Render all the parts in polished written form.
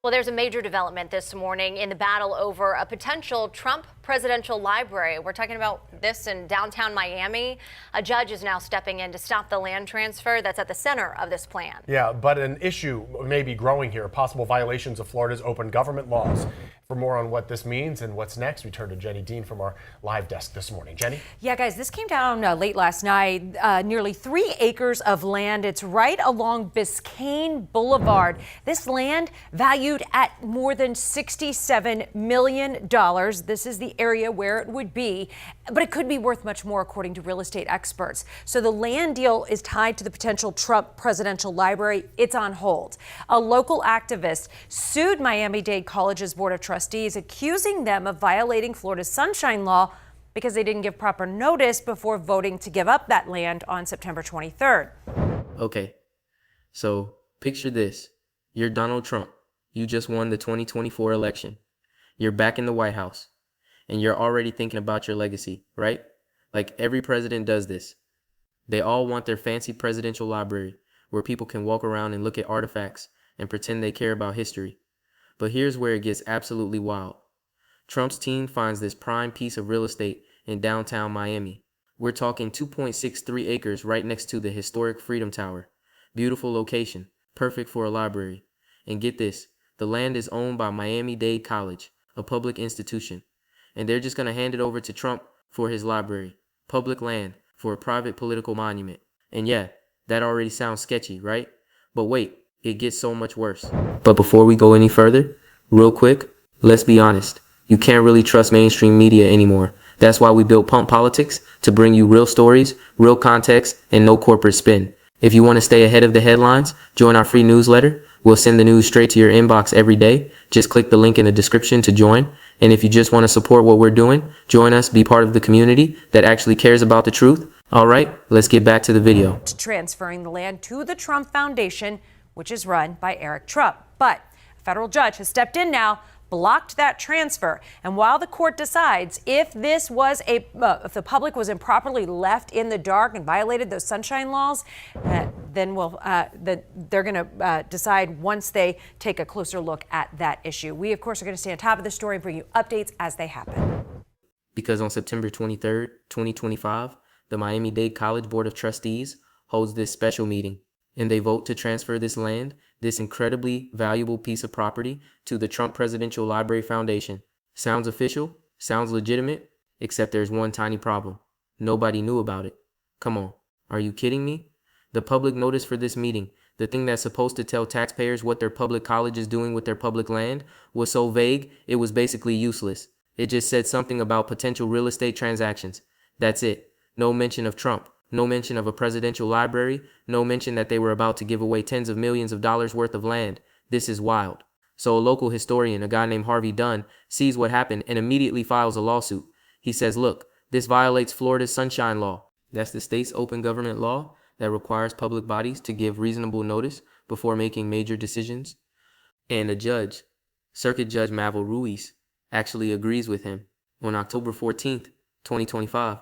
Well, there's a major development this morning in the battle over a potential Trump presidential library. We're talking about this in downtown Miami. A judge is now stepping in to stop the land transfer that's at the center of this plan. Yeah, but an issue may be growing here, possible violations of Florida's open government laws. For more on what this means and what's next, we turn to Jenny Dean from our live desk this morning. Jenny? Yeah, guys, this came down late last night. Nearly 3 acres of land. It's right along Biscayne Boulevard. This land valued at more than $67 million. This is the area where it would be, but it could be worth much more, according to real estate experts. So the land deal is tied to the potential Trump presidential library. It's on hold. A local activist sued Miami-Dade College's Board of Trustees, accusing them of violating Florida's Sunshine Law because they didn't give proper notice before voting to give up that land on September 23rd. Okay, so picture this. You're Donald Trump. You just won the 2024 election. You're back in the White House, and you're already thinking about your legacy, right? Like every president does this. They all want their fancy presidential library where people can walk around and look at artifacts and pretend they care about history. But here's where it gets absolutely wild. Trump's team finds this prime piece of real estate in downtown Miami. We're talking 2.63 acres right next to the historic Freedom Tower. Beautiful location, perfect for a library. And get this, the land is owned by Miami-Dade College, a public institution. And they're just going to hand it over to Trump for his library. Public land for a private political monument. And yeah, that already sounds sketchy, right? But wait, it gets so much worse. But before we go any further, real quick, let's be honest. You can't really trust mainstream media anymore. That's why we built Pump Politics, to bring you real stories, real context, and no corporate spin. If you want to stay ahead of the headlines, join our free newsletter. We'll send the news straight to your inbox every day. Just click the link in the description to join. And if you just want to support what we're doing, join us, be part of the community that actually cares about the truth. All right, let's get back to the video. Transferring the land to the Trump Foundation, which is run by Eric Trump. But a federal judge has stepped in now, blocked that transfer. And while the court decides if this was if the public was improperly left in the dark and violated those sunshine laws, then they're going to decide once they take a closer look at that issue. We, of course, are going to stay on top of the story and bring you updates as they happen. Because on September 23rd, 2025, the Miami-Dade College Board of Trustees holds this special meeting, and they vote to transfer this land, this incredibly valuable piece of property, to the Trump Presidential Library Foundation. Sounds official, sounds legitimate, except there's one tiny problem. Nobody knew about it. Come on, are you kidding me? The public notice for this meeting, the thing that's supposed to tell taxpayers what their public college is doing with their public land, was so vague, it was basically useless. It just said something about potential real estate transactions. That's it. No mention of Trump. No mention of a presidential library. No mention that they were about to give away tens of millions of dollars worth of land. This is wild. So a local historian, a guy named Harvey Dunn, sees what happened and immediately files a lawsuit. He says, look, this violates Florida's Sunshine Law. That's the state's open government law that requires public bodies to give reasonable notice before making major decisions. And a judge, Circuit Judge Mavil Ruiz, actually agrees with him. On October 14th, 2025,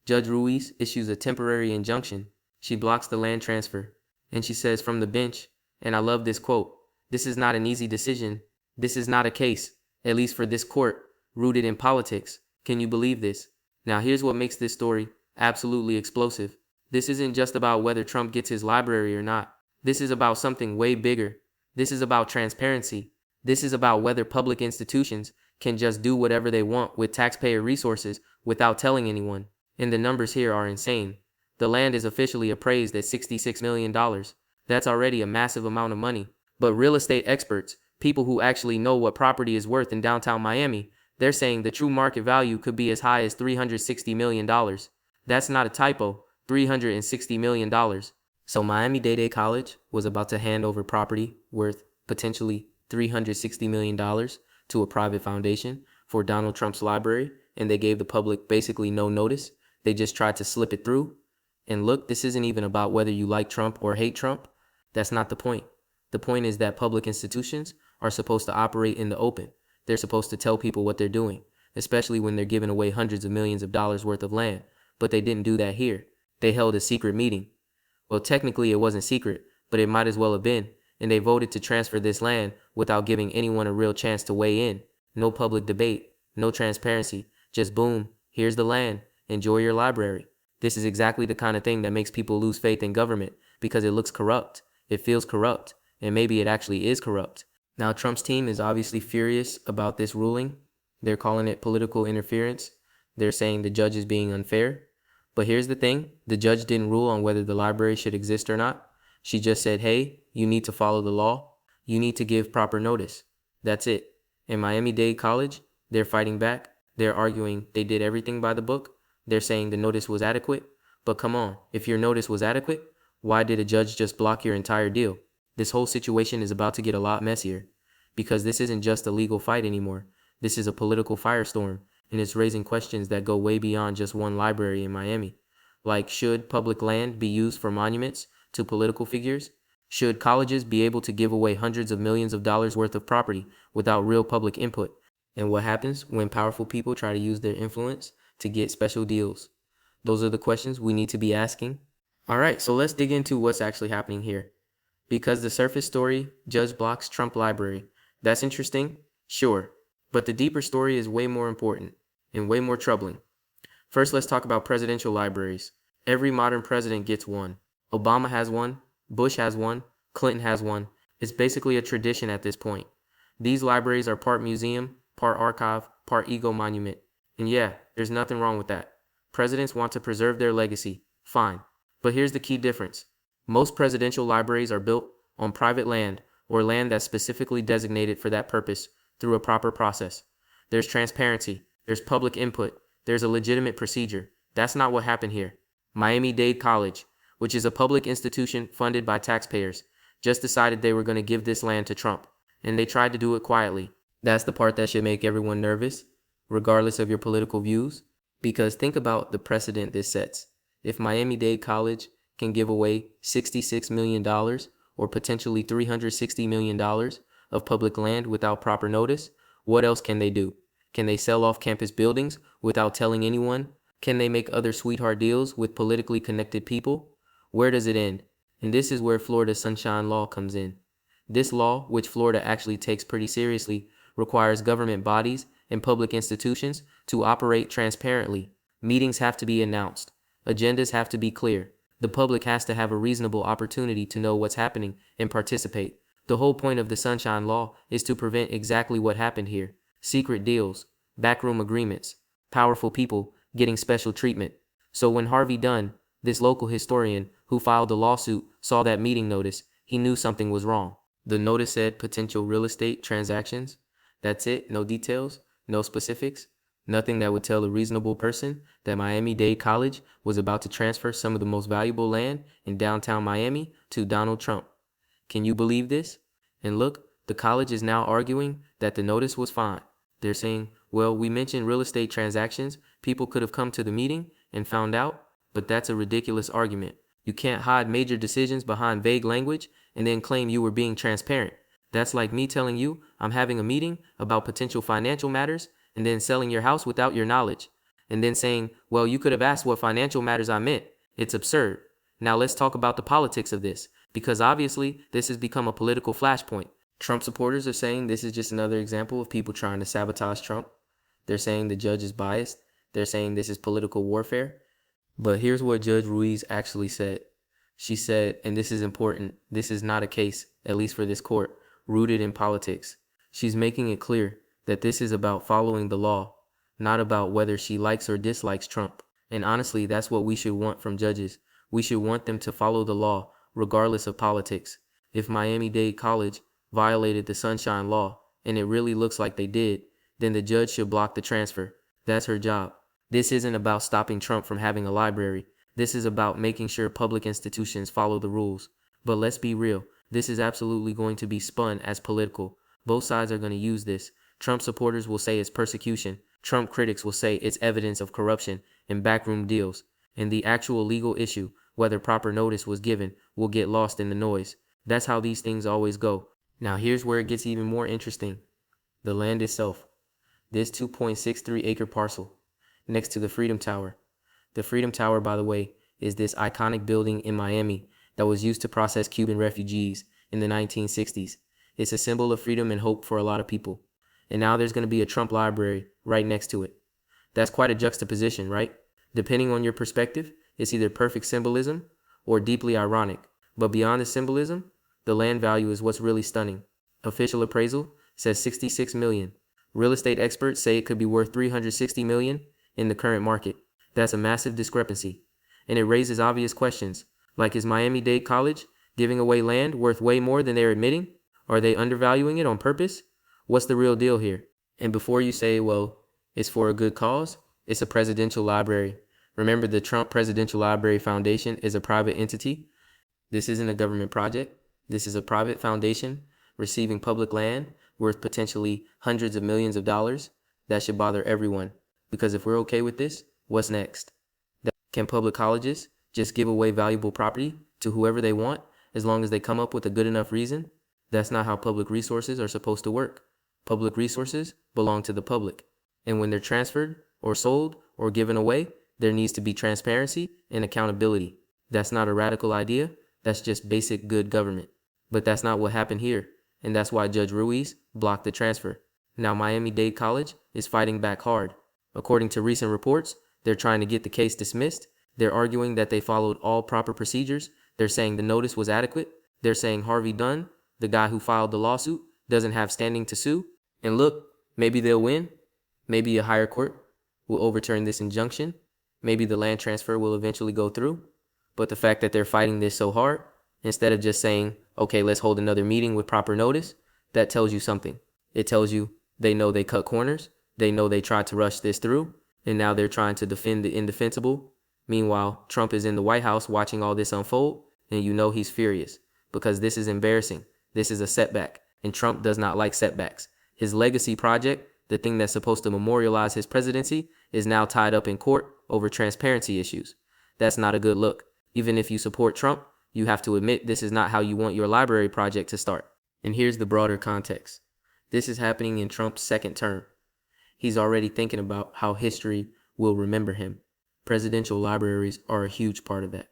Judge Ruiz issues a temporary injunction. She blocks the land transfer. And she says from the bench, and I love this quote, "This is not an easy decision. This is not a case, at least for this court, rooted in politics. Can you believe this?" Now here's what makes this story absolutely explosive. This isn't just about whether Trump gets his library or not. This is about something way bigger. This is about transparency. This is about whether public institutions can just do whatever they want with taxpayer resources without telling anyone. And the numbers here are insane. The land is officially appraised at $66 million. That's already a massive amount of money. But real estate experts, people who actually know what property is worth in downtown Miami, they're saying the true market value could be as high as $360 million. That's not a typo, $360 million. So Miami-Dade College was about to hand over property worth potentially $360 million to a private foundation for Donald Trump's library, and they gave the public basically no notice. They just tried to slip it through. And look, this isn't even about whether you like Trump or hate Trump. That's not the point. The point is that public institutions are supposed to operate in the open. They're supposed to tell people what they're doing, especially when they're giving away hundreds of millions of dollars worth of land. But they didn't do that here. They held a secret meeting. Well, technically it wasn't secret, but it might as well have been. and they voted to transfer this land without giving anyone a real chance to weigh in. No public debate, no transparency, just boom, here's the land, enjoy your library. This is exactly the kind of thing that makes people lose faith in government because it looks corrupt, it feels corrupt, and maybe it actually is corrupt. Now, Trump's team is obviously furious about this ruling. They're calling it political interference. They're saying the judge is being unfair. But here's the thing, the judge didn't rule on whether the library should exist or not. She just said, hey, you need to follow the law. You need to give proper notice. That's it. In Miami-Dade College, they're fighting back. They're arguing they did everything by the book. They're saying the notice was adequate. But come on, if your notice was adequate, why did a judge just block your entire deal? This whole situation is about to get a lot messier because this isn't just a legal fight anymore. This is a political firestorm, and it's raising questions that go way beyond just one library in Miami. Like, should public land be used for monuments to political figures? Should colleges be able to give away hundreds of millions of dollars worth of property without real public input? And what happens when powerful people try to use their influence to get special deals? Those are the questions we need to be asking. All right, so let's dig into what's actually happening here. Because the surface story, judge blocks Trump library. That's interesting, sure. But the deeper story is way more important and way more troubling. First, let's talk about presidential libraries. Every modern president gets one. Obama has one, Bush has one, Clinton has one. It's basically a tradition at this point. These libraries are part museum, part archive, part ego monument. And yeah, there's nothing wrong with that. Presidents want to preserve their legacy. Fine. But here's the key difference. Most presidential libraries are built on private land or land that's specifically designated for that purpose through a proper process. There's transparency, there's public input, there's a legitimate procedure. That's not what happened here. Miami-Dade College, which is a public institution funded by taxpayers, just decided they were going to give this land to Trump, and they tried to do it quietly. That's the part that should make everyone nervous, regardless of your political views, because think about the precedent this sets. If Miami-Dade College can give away $66 million or potentially $360 million of public land without proper notice, what else can they do? Can they sell off campus buildings without telling anyone? Can they make other sweetheart deals with politically connected people? Where does it end? And this is where Florida's Sunshine Law comes in. This law, which Florida actually takes pretty seriously, requires government bodies and public institutions to operate transparently. Meetings have to be announced. Agendas have to be clear. The public has to have a reasonable opportunity to know what's happening and participate. The whole point of the Sunshine Law is to prevent exactly what happened here. Secret deals, backroom agreements, powerful people getting special treatment. So when Harvey Dunn, this local historian who filed the lawsuit, saw that meeting notice, he knew something was wrong. The notice said potential real estate transactions. That's it, no details, no specifics. Nothing that would tell a reasonable person that Miami-Dade College was about to transfer some of the most valuable land in downtown Miami to Donald Trump. Can you believe this? And look, the college is now arguing that the notice was fine. They're saying, well, we mentioned real estate transactions. People could have come to the meeting and found out, but that's a ridiculous argument. You can't hide major decisions behind vague language and then claim you were being transparent. That's like me telling you I'm having a meeting about potential financial matters and then selling your house without your knowledge, and then saying, well, you could have asked what financial matters I meant. It's absurd. Now let's talk about the politics of this, because obviously this has become a political flashpoint. Trump supporters are saying this is just another example of people trying to sabotage Trump. They're saying the judge is biased. They're saying this is political warfare. But here's what Judge Ruiz actually said. She said, and this is important, this is not a case, at least for this court, rooted in politics. She's making it clear that this is about following the law, not about whether she likes or dislikes Trump. And honestly, that's what we should want from judges. We should want them to follow the law, regardless of politics. If Miami-Dade College violated the Sunshine Law, and it really looks like they did, then the judge should block the transfer. That's her job. This isn't about stopping Trump from having a library. This is about making sure public institutions follow the rules. But let's be real, this is absolutely going to be spun as political. Both sides are going to use this. Trump supporters will say it's persecution. Trump critics will say it's evidence of corruption and backroom deals. And the actual legal issue, whether proper notice was given, will get lost in the noise. That's how these things always go. Now here's where it gets even more interesting. The land itself. This 2.63 acre parcel next to the Freedom Tower. The Freedom Tower, by the way, is this iconic building in Miami that was used to process Cuban refugees in the 1960s. It's a symbol of freedom and hope for a lot of people. And now there's going to be a Trump library right next to it. That's quite a juxtaposition, right? Depending on your perspective, it's either perfect symbolism or deeply ironic. But beyond the symbolism, the land value is what's really stunning. Official appraisal says $66 million. Real estate experts say it could be worth $360 million in the current market. That's a massive discrepancy. And it raises obvious questions, like, is Miami-Dade College giving away land worth way more than they're admitting? Are they undervaluing it on purpose? What's the real deal here? And before you say, well, it's for a good cause, it's a presidential library. Remember, the Trump Presidential Library Foundation is a private entity. This isn't a government project. This is a private foundation receiving public land worth potentially hundreds of millions of dollars. That should bother everyone, because if we're okay with this, what's next? Can public colleges just give away valuable property to whoever they want as long as they come up with a good enough reason? That's not how public resources are supposed to work. Public resources belong to the public. And when they're transferred or sold or given away, there needs to be transparency and accountability. That's not a radical idea. That's just basic good government. But that's not what happened here. And that's why Judge Ruiz blocked the transfer. Now Miami-Dade College is fighting back hard. According to recent reports, they're trying to get the case dismissed. They're arguing that they followed all proper procedures. They're saying the notice was adequate. They're saying Harvey Dunn, the guy who filed the lawsuit, doesn't have standing to sue. And look, maybe they'll win. Maybe a higher court will overturn this injunction. Maybe the land transfer will eventually go through. But the fact that they're fighting this so hard, instead of just saying, okay, let's hold another meeting with proper notice, that tells you something. It tells you they know they cut corners. They know they tried to rush this through, and now they're trying to defend the indefensible. Meanwhile, Trump is in the White House watching all this unfold, and you know he's furious because this is embarrassing. This is a setback, and Trump does not like setbacks. His legacy project, the thing that's supposed to memorialize his presidency, is now tied up in court over transparency issues. That's not a good look. Even if you support Trump, you have to admit this is not how you want your library project to start. And here's the broader context. This is happening in Trump's second term. He's already thinking about how history will remember him. Presidential libraries are a huge part of that.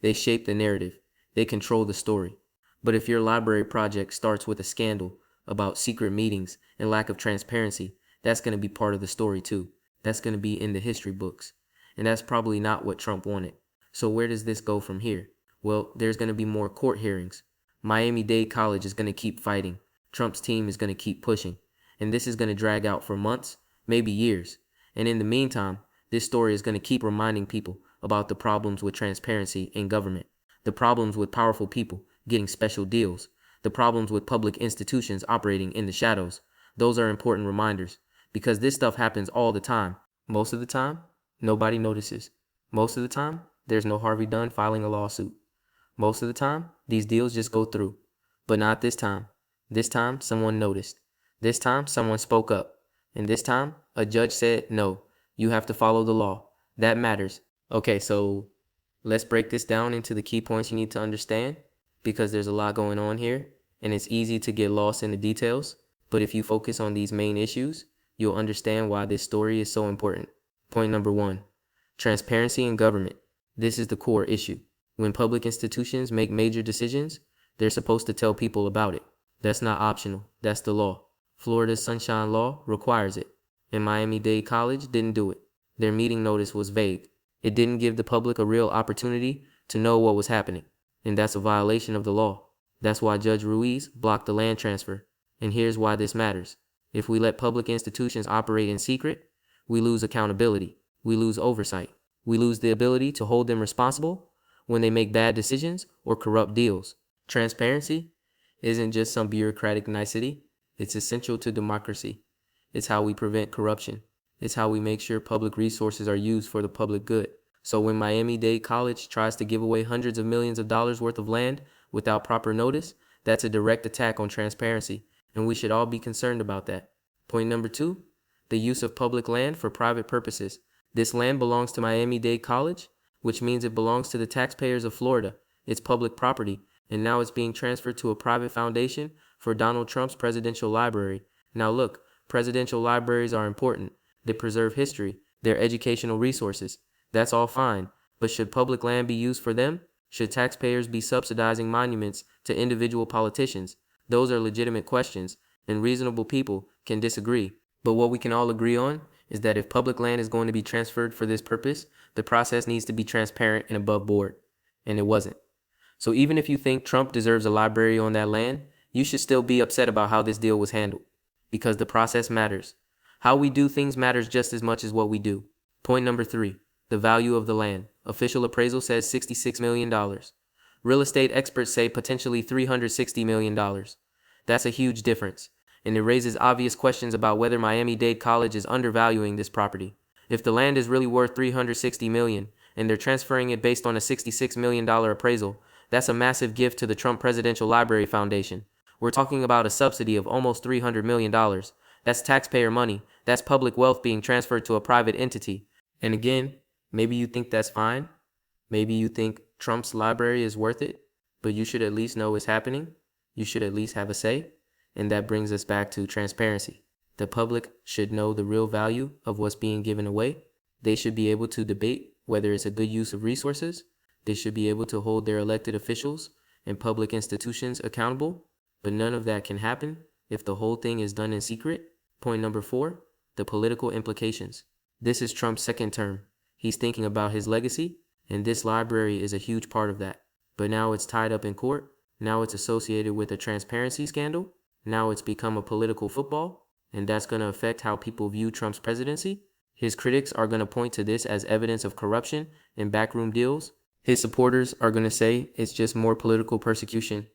They shape the narrative. They control the story. But if your library project starts with a scandal about secret meetings and lack of transparency, that's going to be part of the story too. That's going to be in the history books. And that's probably not what Trump wanted. So where does this go from here? Well, there's going to be more court hearings. Miami-Dade College is going to keep fighting. Trump's team is going to keep pushing. And this is going to drag out for months, maybe years. And in the meantime, this story is going to keep reminding people about the problems with transparency in government, the problems with powerful people getting special deals, the problems with public institutions operating in the shadows. Those are important reminders because this stuff happens all the time. Most of the time, nobody notices. Most of the time, there's no Harvey Dunn filing a lawsuit. Most of the time, these deals just go through. But not this time. This time, someone noticed. This time, someone spoke up. And this time, a judge said, no, you have to follow the law. That matters. Okay, so let's break this down into the key points you need to understand because there's a lot going on here and it's easy to get lost in the details. But if you focus on these main issues, you'll understand why this story is so important. Point number 1, transparency in government. This is the core issue. When public institutions make major decisions, they're supposed to tell people about it. That's not optional. That's the law. Florida's Sunshine Law requires it. And Miami-Dade College didn't do it. Their meeting notice was vague. It didn't give the public a real opportunity to know what was happening. And that's a violation of the law. That's why Judge Ruiz blocked the land transfer. And here's why this matters. If we let public institutions operate in secret, we lose accountability. We lose oversight. We lose the ability to hold them responsible when they make bad decisions or corrupt deals. Transparency isn't just some bureaucratic nicety. It's essential to democracy. It's how we prevent corruption. It's how we make sure public resources are used for the public good. So when Miami-Dade College tries to give away hundreds of millions of dollars worth of land without proper notice, that's a direct attack on transparency, and we should all be concerned about that. Point number 2, the use of public land for private purposes. This land belongs to Miami-Dade College, which means it belongs to the taxpayers of Florida. It's public property, and now it's being transferred to a private foundation for Donald Trump's presidential library. Now look, presidential libraries are important. They preserve history. They're educational resources. That's all fine. But should public land be used for them? Should taxpayers be subsidizing monuments to individual politicians? Those are legitimate questions, and reasonable people can disagree. But what we can all agree on is that if public land is going to be transferred for this purpose, the process needs to be transparent and above board. And it wasn't. So even if you think Trump deserves a library on that land, you should still be upset about how this deal was handled. Because the process matters. How we do things matters just as much as what we do. Point number 3. The value of the land. Official appraisal says $66 million. Real estate experts say potentially $360 million. That's a huge difference, and it raises obvious questions about whether Miami-Dade College is undervaluing this property. If the land is really worth $360 million, and they're transferring it based on a $66 million appraisal, that's a massive gift to the Trump Presidential Library Foundation. We're talking about a subsidy of almost $300 million. That's taxpayer money. That's public wealth being transferred to a private entity. And again, maybe you think that's fine. Maybe you think Trump's library is worth it, but you should at least know it's happening. You should at least have a say. And that brings us back to transparency. The public should know the real value of what's being given away. They should be able to debate whether it's a good use of resources. They should be able to hold their elected officials and public institutions accountable. But none of that can happen if the whole thing is done in secret. Point number 4, the political implications. This is Trump's second term. He's thinking about his legacy, and this library is a huge part of that. But now it's tied up in court. Now it's associated with a transparency scandal. Now it's become a political football, and that's going to affect how people view Trump's presidency. His critics are going to point to this as evidence of corruption and backroom deals. His supporters are going to say it's just more political persecution,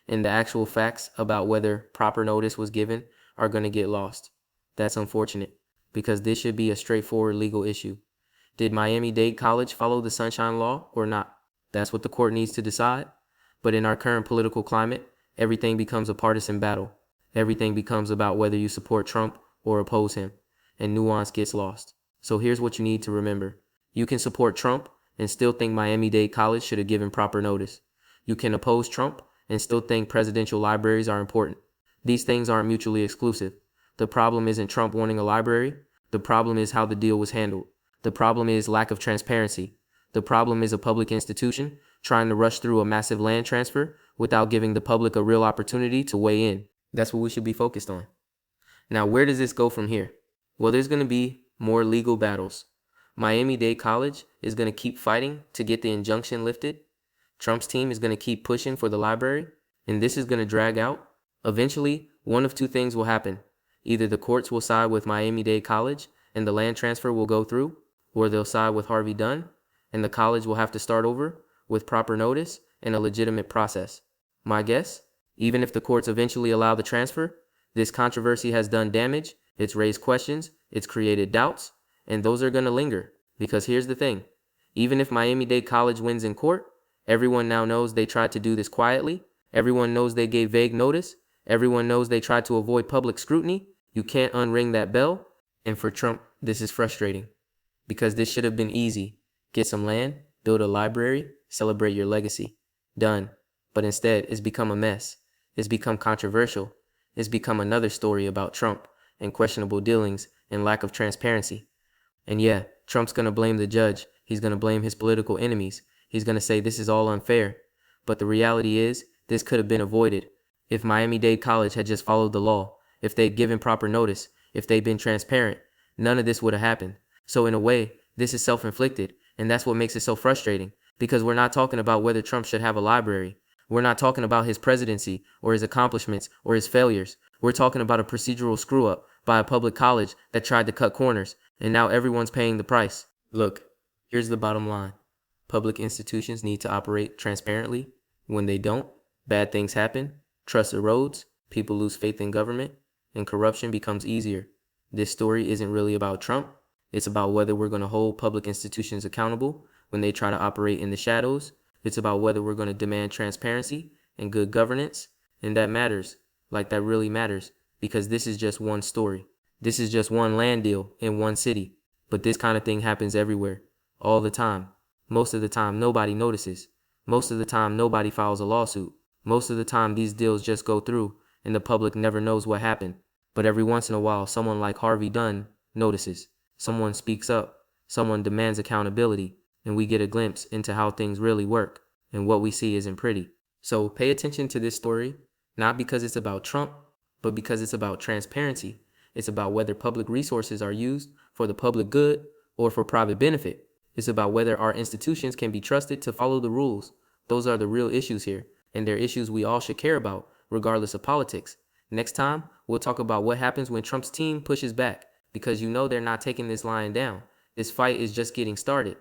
and the actual facts about whether proper notice was given are going to get lost. That's unfortunate, because this should be a straightforward legal issue. Did Miami-Dade College follow the Sunshine Law or not? That's what the court needs to decide. But in our current political climate, everything becomes a partisan battle. Everything becomes about whether you support Trump or oppose him, and nuance gets lost. So here's what you need to remember. You can support Trump and still think Miami-Dade College should have given proper notice. You can oppose Trump and still think presidential libraries are important. These things aren't mutually exclusive. The problem isn't Trump wanting a library. The problem is how the deal was handled. The problem is lack of transparency. The problem is a public institution trying to rush through a massive land transfer without giving the public a real opportunity to weigh in. That's what we should be focused on. Now, where does this go from here? Well, there's going to be more legal battles. Miami-Dade College is going to keep fighting to get the injunction lifted. Trump's team is going to keep pushing for the library, and this is going to drag out. Eventually, one of two things will happen. Either the courts will side with Miami-Dade College and the land transfer will go through, or they'll side with Harvey Dunn, and the college will have to start over with proper notice and a legitimate process. My guess, even if the courts eventually allow the transfer, this controversy has done damage, it's raised questions, it's created doubts, and those are going to linger. Because here's the thing, even if Miami-Dade College wins in court, everyone now knows they tried to do this quietly, everyone knows they gave vague notice, everyone knows they tried to avoid public scrutiny. You can't unring that bell, and for Trump, this is frustrating. Because this should have been easy. Get some land, build a library, celebrate your legacy. Done. But instead, it's become a mess. It's become controversial. It's become another story about Trump and questionable dealings and lack of transparency. And yeah, Trump's going to blame the judge. He's going to blame his political enemies. He's going to say this is all unfair. But the reality is, this could have been avoided if Miami-Dade College had just followed the law, if they'd given proper notice, if they'd been transparent. None of this would have happened. So in a way, this is self-inflicted, and that's what makes it so frustrating, because we're not talking about whether Trump should have a library. We're not talking about his presidency or his accomplishments or his failures. We're talking about a procedural screw-up by a public college that tried to cut corners, and now everyone's paying the price. Look, here's the bottom line. Public institutions need to operate transparently. When they don't, bad things happen, trust erodes, people lose faith in government, and corruption becomes easier. This story isn't really about Trump. It's about whether we're going to hold public institutions accountable when they try to operate in the shadows. It's about whether we're going to demand transparency and good governance. And that matters. Like that really matters. Because this is just one story. This is just one land deal in one city. But this kind of thing happens everywhere. All the time. Most of the time, nobody notices. Most of the time, nobody files a lawsuit. Most of the time, these deals just go through and the public never knows what happened. But every once in a while, someone like Harvey Dunn notices. Someone speaks up. Someone demands accountability. And we get a glimpse into how things really work. and what we see isn't pretty. So pay attention to this story, not because it's about Trump, but because it's about transparency. It's about whether public resources are used for the public good or for private benefit. It's about whether our institutions can be trusted to follow the rules. Those are the real issues here, and they're issues we all should care about, regardless of politics. Next time, we'll talk about what happens when Trump's team pushes back, because you know they're not taking this lying down. This fight is just getting started.